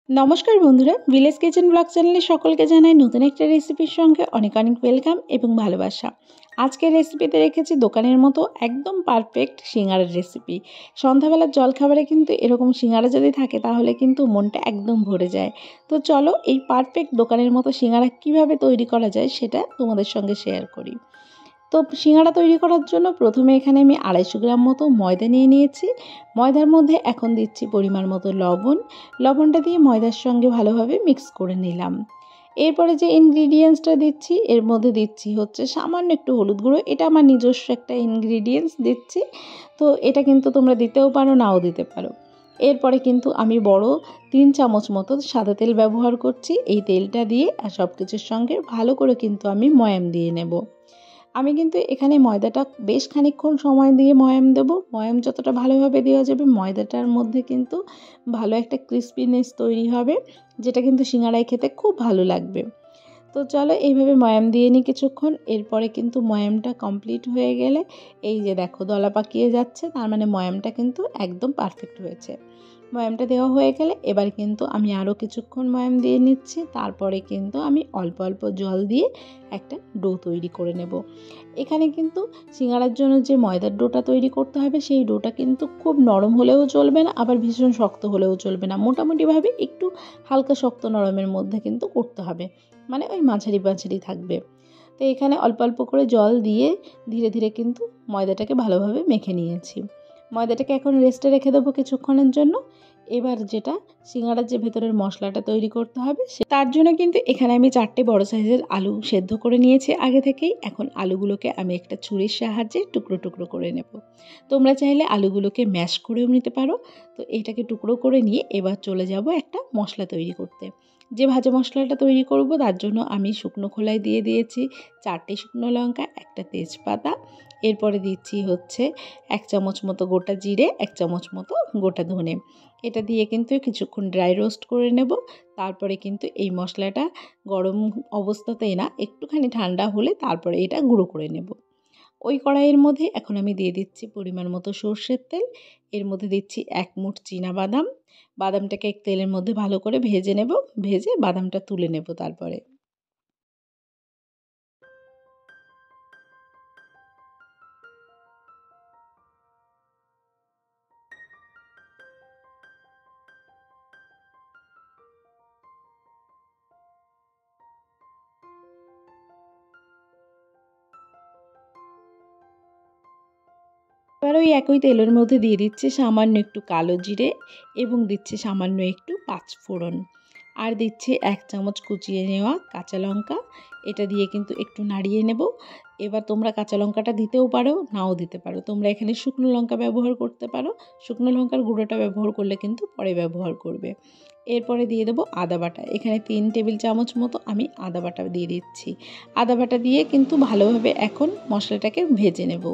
নমস্কার বন্ধুরা, village kitchen blog চ্যানেলে সকলকে জানাই নতুন একটা রেসিপির সঙ্গে অনেক অনেক ওয়েলকাম এবং ভালোবাসা। আজকের রেসিপিতে রেখেছি দোকানের মতো একদম পারফেক্ট সিঙ্গারার রেসিপি। সন্ধ্যাবেলার জলখাবারে কিন্তু এরকম সিঙ্গারা যদি থাকে তাহলে কিন্তু মনটা একদম ভরে যায়। তো চলো এই পারফেক্ট দোকানের মতো সিঙ্গারা কীভাবে তৈরি করা যায় সেটা তোমাদের সঙ্গে শেয়ার করি। তো সিঙ্গারা তৈরি করার জন্য প্রথমে এখানে আমি 250 গ্রাম মতো ময়দা নিয়ে নিয়েছি। ময়দার মধ্যে এখন দিচ্ছি পরিমাণ মতো লবণ। লবণটা দিয়ে ময়দার সঙ্গে ভালোভাবে মিক্স করে নিলাম। এরপরে যে ইনগ্রিডিয়েন্টসটা দিচ্ছি এর মধ্যে দিচ্ছি হচ্ছে সামান্য একটু হলুদ গুঁড়ো। এটা আমার নিজস্ব একটা ইনগ্রিডিয়েন্টস দিচ্ছি। তো এটা কিন্তু তোমরা দিতেও পারো, নাও দিতে পারো। এরপরে কিন্তু আমি বড় 3 চামচ মতো সাদা তেল ব্যবহার করছি। এই তেলটা দিয়ে আর সব কিছুর সঙ্গে ভালো করে কিন্তু আমি ময়াম দিয়ে নেব। আমি কিন্তু এখানে ময়দাটা বেশ খানিকক্ষণ সময় দিয়ে ময়াম দেব। ময়াম যতটা ভালোভাবে দেওয়া যাবে ময়দাটার মধ্যে কিন্তু ভালো একটা ক্রিস্পিনেস তৈরি হবে, যেটা কিন্তু সিঙ্গারায় খেতে খুব ভালো লাগবে। তো চলো এইভাবে ময়াম দিয়ে নিই কিছুক্ষণ। এরপরে কিন্তু ময়ামটা কমপ্লিট হয়ে গেলে এই যে দেখো দলা পাকিয়ে যাচ্ছে, তার মানে ময়ামটা কিন্তু একদম পারফেক্ট হয়েছে। ময়ামটা দেওয়া হয়ে গেলে এবার কিন্তু আমি আরও কিছুক্ষণ ময়াম দিয়ে নিচ্ছি। তারপরে কিন্তু আমি অল্প অল্প জল দিয়ে একটা ডো তৈরি করে নেব। এখানে কিন্তু সিঙ্গারার জন্য যে ময়দার ডোটা তৈরি করতে হবে সেই ডোটা কিন্তু খুব নরম হলেও চলবে না, আবার ভীষণ শক্ত হলেও চলবে না। মোটামুটিভাবে একটু হালকা শক্ত নরমের মধ্যে কিন্তু করতে হবে, মানে ওই মাঝারি মাঝারি থাকবে। তো এখানে অল্প অল্প করে জল দিয়ে ধীরে ধীরে কিন্তু ময়দাটাকে ভালোভাবে মেখে নিয়েছি। ময়দাটাকে এখন রেস্টে রেখে দেবো কিছুক্ষণের জন্য। এবার যেটা সিঙ্গারার যে ভেতরের মশলাটা তৈরি করতে হবে তার জন্য কিন্তু এখানে আমি 4টে বড় সাইজের আলু সেদ্ধ করে নিয়েছি আগে থেকেই। এখন আলুগুলোকে আমি একটা ছুরির সাহায্যে টুকরো টুকরো করে নেব। তোমরা চাইলে আলুগুলোকে ম্যাশ করেও নিতে পারো। তো এইটাকে টুকরো করে নিয়ে এবার চলে যাব একটা মশলা তৈরি করতে। যে ভাজা মশলাটা তৈরি করব তার জন্য আমি শুকনো খোলায় দিয়ে দিয়েছি 4টে শুকনো লঙ্কা, একটা তেজপাতা। এরপরে দিচ্ছি হচ্ছে 1 চামচ মতো গোটা জিরে, 1 চামচ মতো গোটা ধনে। এটা দিয়ে কিন্তু কিছুক্ষণ ড্রাই রোস্ট করে নেব। তারপরে কিন্তু এই মশলাটা গরম অবস্থাতেই না, একটুখানি ঠান্ডা হলে তারপরে এটা গুঁড়ো করে নেব। ওই কড়াইয়ের মধ্যে এখন আমি দিয়ে দিচ্ছি পরিমাণ মতো সর্ষের তেল। এর মধ্যে দিচ্ছি 1 মুঠ বাদাম। বাদামটাকে তেলের মধ্যে ভালো করে ভেজে নেব। ভেজে বাদামটা তুলে নেব তারপরে। এবার ওই একই তেলের মধ্যে দিয়ে দিচ্ছি সামান্য একটু কালো জিরে এবং দিচ্ছি সামান্য একটু পাঁচফোড়ন। আর দিচ্ছি 1 চামচ কুচিয়ে নেওয়া কাঁচা লঙ্কা। এটা দিয়ে কিন্তু একটু নাড়িয়ে নেব। এবার তোমরা কাঁচা লঙ্কাটা দিতেও পারো, নাও দিতে পারো। তোমরা এখানে শুকনো লঙ্কা ব্যবহার করতে পারো। শুকনো লঙ্কার গুঁড়োটা ব্যবহার করলে কিন্তু পরে ব্যবহার করবে। এরপরে দিয়ে দেবো আদা বাটা। এখানে 3 টেবিল চামচ মতো আমি আদা বাটা দিয়ে দিচ্ছি। আদা বাটা দিয়ে কিন্তু ভালোভাবে এখন মশলাটাকে ভেজে নেব।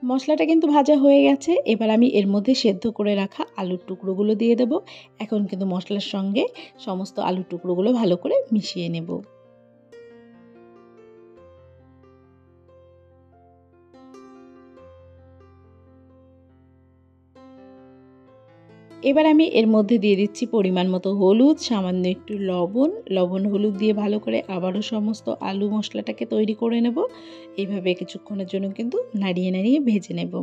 মশলাটা কিন্তু ভাজা হয়ে গেছে। এবার আমি এর মধ্যে সেদ্ধ করে রাখা আলুর টুকরোগুলো দিয়ে দেব। এখন কিন্তু মশলার সঙ্গে সমস্ত আলুর টুকরোগুলো ভালো করে মিশিয়ে নেব। এবার আমি এর মধ্যে দিয়ে দিচ্ছি পরিমাণ মতো হলুদ, সামান্য একটু লবণ হলুদ দিয়ে ভালো করে আবারও সমস্ত আলু মশলাটাকে তৈরি করে নেব। এইভাবে কিছুক্ষণের জন্য কিন্তু নাড়িয়ে নাড়িয়ে ভেজে নেব।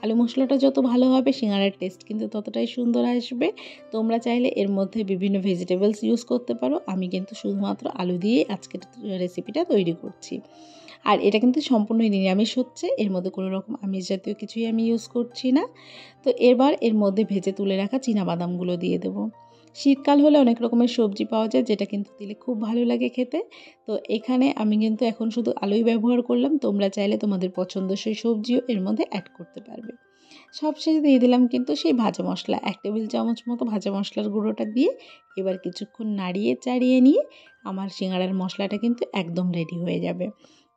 আলু মশলাটা যত ভালো হবে সিঙ্গারার টেস্ট কিন্তু ততটাই সুন্দর আসবে। তোমরা চাইলে এর মধ্যে বিভিন্ন ভেজিটেবলস ইউজ করতে পারো। আমি কিন্তু শুধুমাত্র আলু দিয়ে আজকের রেসিপিটা তৈরি করছি। আর এটা কিন্তু সম্পূর্ণই নিরামিষ হচ্ছে, এর মধ্যে কোনো রকম আমিষ জাতীয় কিছুই আমি ইউজ করছি না। তো এবার এর মধ্যে ভেজে তুলে রাখা বাদামগুলো দিয়ে দেবো। শীতকাল হলে অনেক রকমের সবজি পাওয়া যায়, যেটা কিন্তু দিলে খুব ভালো লাগে খেতে। তো এখানে আমি কিন্তু এখন শুধু আলুই ব্যবহার করলাম। তোমরা চাইলে তোমাদের পছন্দসই সবজিও এর মধ্যে অ্যাড করতে পারবে। সবশেষে দিয়ে দিলাম কিন্তু সেই ভাজা মশলা 1 টেবিল চামচ মতো ভাজা মশলার গুঁড়োটা দিয়ে এবার কিছুক্ষণ নাড়িয়ে চাড়িয়ে নিয়ে আমার সিঙ্গারার মশলাটা কিন্তু একদম রেডি হয়ে যাবে।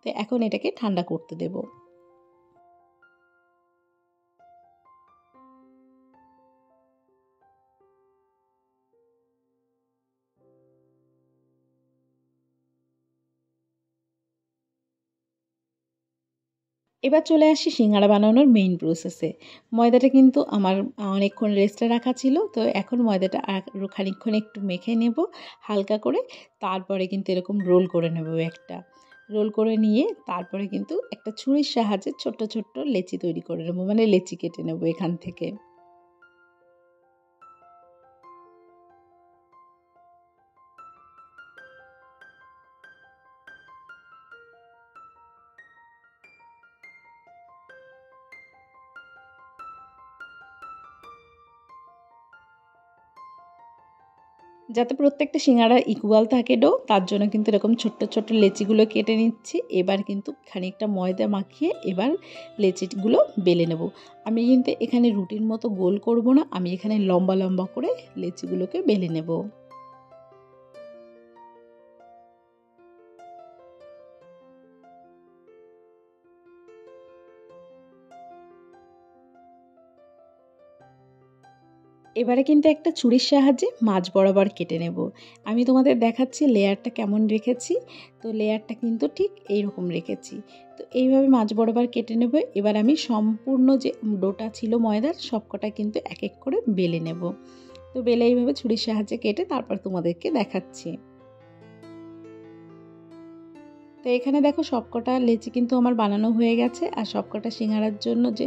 তো এখন এটাকে ঠান্ডা করতে দেবো। এবার চলে আসি সিঙ্গাড়া বানানোর মেইন প্রসেসে। ময়দাটা কিন্তু আমার অনেকক্ষণ রেস্টে রাখা ছিল। তো এখন ময়দাটা আরও খানিকক্ষণ একটু মেখে নেব হালকা করে। তারপরে কিন্তু এরকম রোল করে নেব একটা। রোল করে নিয়ে তারপরে কিন্তু একটা ছুরির সাহায্যে ছোট্ট, ছোট্ট লেচি তৈরি করে নেব। মানে লেচি কেটে নেব এখান থেকে। যাতে প্রত্যেকটা সিঙ্গাড়া ইকুয়াল থাকে ডো, তার জন্য কিন্তু এরকম ছোট্ট, ছোট্ট লেচিগুলো কেটে নিচ্ছি। এবার কিন্তু খানিকটা ময়দা মাখিয়ে এবার লেচিগুলো বেলে নেব। আমি কিন্তু এখানে রুটির মতো গোল করব না, আমি এখানে লম্বা, লম্বা করে লেচিগুলোকে বেলে নেব। এবারে কিন্তু একটা ছুরির সাহায্যে মাঝ বরাবর কেটে নেব। আমি তোমাদের দেখাচ্ছি লেয়ারটা কেমন রেখেছি। তো লেয়ারটা কিন্তু ঠিক এইরকম রেখেছি। তো এইভাবে মাঝ বরাবর কেটে নেব। এবার আমি সম্পূর্ণ যে ডোটা ছিল ময়দার সবকটা কিন্তু এক এক করে বেলে নেব। তো বেলে এইভাবে ছুরির সাহায্যে কেটে তারপর তোমাদেরকে দেখাচ্ছি। তো এখানে দেখো সবকটা লেচি কিন্তু আমার বানানো হয়ে গেছে, আর সবকটা সিঙ্গারার জন্য যে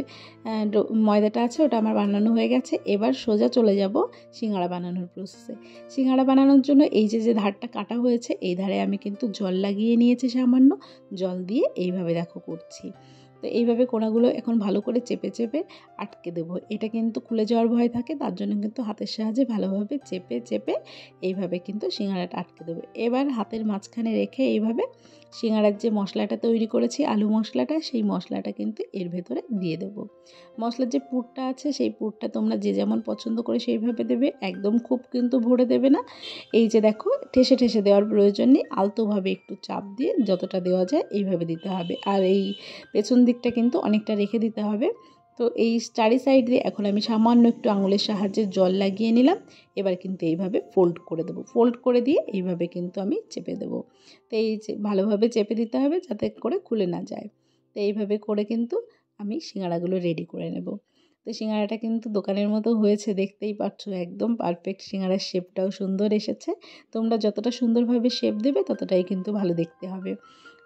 ময়দাটা আছে ওটা আমার বানানো হয়ে গেছে। এবার সোজা চলে যাব সিঙ্গারা বানানোর প্রসেসে। সিঙ্গারা বানানোর জন্য এই যে যে ধারটা কাটা হয়েছে এই ধারে আমি কিন্তু জল লাগিয়ে নিয়েছি সামান্য। জল দিয়ে এইভাবে দেখো করছি। তো এইভাবে কোনাগুলো এখন ভালো করে চেপে চেপে আটকে দেবো। এটা কিন্তু খুলে যাওয়ার ভয় থাকে, তার জন্য কিন্তু হাতের সাহায্যে ভালোভাবে চেপে চেপে এইভাবে কিন্তু সিঙ্গারাটা আটকে দেবো। এবার হাতের মাঝখানে রেখে এইভাবে সিঙ্গারার যে মশলাটা তৈরি করেছি আলু মশলাটা, সেই মশলাটা কিন্তু এর ভেতরে দিয়ে দেব। মশলার যে পুরটা আছে সেই পুরটা তোমরা যে যেমন পছন্দ করে সেইভাবে দেবে, একদম খুব কিন্তু ভরে দেবে না। এই যে দেখো ঠেসে ঠেসে দেওয়ার প্রয়োজন নেই, আলতোভাবে একটু চাপ দিয়ে যতটা দেওয়া যায় এইভাবে দিতে হবে। আর এই পেছন দিকটা কিন্তু অনেকটা রেখে দিতে হবে। তো এই চারি সাইড দিয়ে এখন আমি সামান্য একটু আঙুলের সাহায্যে জল লাগিয়ে নিলাম। এবার কিন্তু এইভাবে ফোল্ড করে দেবো। ফোল্ড করে দিয়ে এইভাবে কিন্তু আমি চেপে দেবো। তো এই যে ভালোভাবে চেপে দিতে হবে যাতে করে খুলে না যায়। তো এইভাবে করে কিন্তু আমি সিঙ্গাড়াগুলো রেডি করে নেব। তো সিঙ্গাড়াটা কিন্তু দোকানের মতো হয়েছে, দেখতেই পাচ্ছ একদম পারফেক্ট। সিঙ্গাড়ার শেপটাও সুন্দর এসেছে। তোমরা যতটা সুন্দরভাবে শেপ দেবে ততটাই কিন্তু ভালো দেখতে হবে।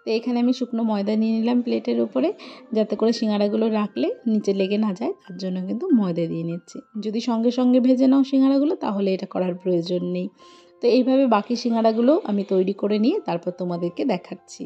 তো এখানে আমি শুকনো ময়দা নিয়ে নিলাম প্লেটের উপরে, যাতে করে সিঙ্গাড়াগুলো রাখলে নিচে লেগে না যায়, তার জন্য কিন্তু ময়দা দিয়ে নিচ্ছি। যদি সঙ্গে সঙ্গে ভেজে নাও সিঙ্গাড়াগুলো তাহলে এটা করার প্রয়োজন নেই। তো এইভাবে বাকি সিঙ্গাড়াগুলো আমি তৈরি করে নিয়ে তারপর তোমাদেরকে দেখাচ্ছি।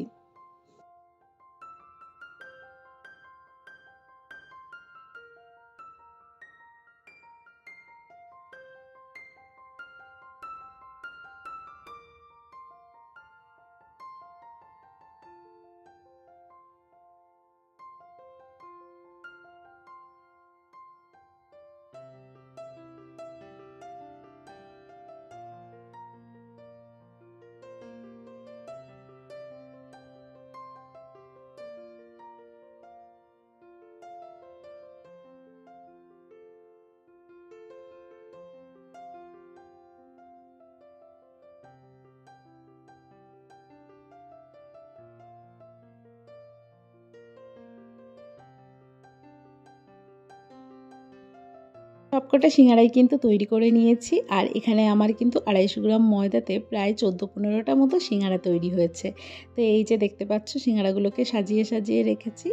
সবকটা সিঙ্গারাই কিন্তু তৈরি করে নিয়েছি, আর এখানে আমার কিন্তু 250 গ্রাম ময়দাতে প্রায় 14-15টা মতো সিঙ্গারা তৈরি হয়েছে। তো এই যে দেখতে পাচ্ছ সিঙ্গারাগুলোকে সাজিয়ে সাজিয়ে রেখেছি।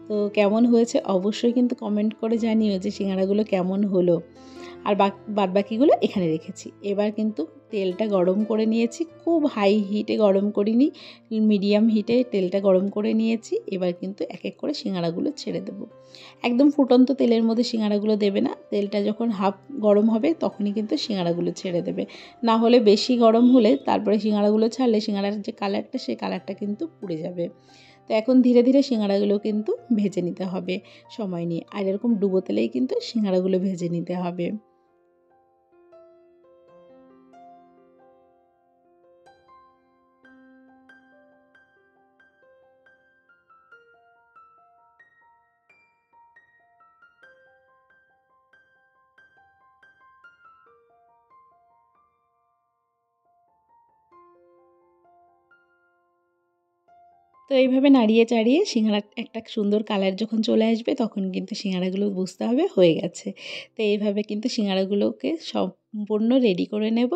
তো কেমন হয়েছে অবশ্যই কিন্তু কমেন্ট করে জানিও যে সিঙ্গারাগুলো কেমন হলো। আর বাদবাকিগুলো এখানে রেখেছি। এবার কিন্তু তেলটা গরম করে নিয়েছি, খুব হাই হিটে গরম করিনি, মিডিয়াম হিটে তেলটা গরম করে নিয়েছি। এবার কিন্তু এক এক করে সিঙ্গারাগুলো ছেড়ে দেবো। একদম ফুটন্ত তেলের মধ্যে সিঙ্গারাগুলো দেবে না, তেলটা যখন হাফ গরম হবে তখনই কিন্তু সিঙ্গারাগুলো ছেড়ে দেবে। না হলে বেশি গরম হলে তারপরে সিঙ্গারাগুলো ছাড়লে সিঙ্গারার যে কালারটা সেই কালারটা কিন্তু পুড়ে যাবে। তো এখন ধীরে ধীরে সিঙ্গারাগুলো কিন্তু ভেজে নিতে হবে সময় নিয়ে, আর এরকম ডুবো তেলেই কিন্তু সিঙ্গারাগুলো ভেজে নিতে হবে। তো এইভাবে নাড়িয়ে চাড়িয়ে সিঙ্গাড়া একটা সুন্দর কালার যখন চলে আসবে তখন কিন্তু সিঙ্গাড়াগুলো বুঝতে হবে হয়ে গেছে। তো এইভাবে কিন্তু সিঙ্গাড়াগুলোকে সম্পূর্ণ রেডি করে নেব।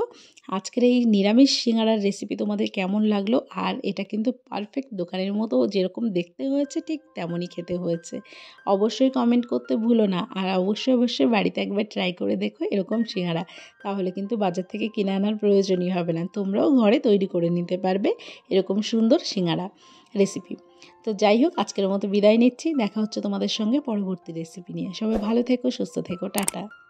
আজকের এই নিরামিষ সিঙ্গাড়ার রেসিপি তোমাদের কেমন লাগলো? আর এটা কিন্তু পারফেক্ট দোকানের মতো যেরকম দেখতে হয়েছে ঠিক তেমনই খেতে হয়েছে। অবশ্যই কমেন্ট করতে ভুলো না। আর অবশ্যই বাড়িতে একবার ট্রাই করে দেখো এরকম সিঙ্গাড়া। তাহলে কিন্তু বাজার থেকে কিনে আনার প্রয়োজনই হবে না। তোমরাও ঘরে তৈরি করে নিতে পারবে এরকম সুন্দর সিঙ্গাড়া রেসিপি। তো যাই হোক, আজকের মতো বিদায় নিচ্ছি। দেখা হচ্ছে তোমাদের সঙ্গে পরবর্তী রেসিপি নিয়ে। সবাই ভালো থেকো, সুস্থ থেকো, টাটা।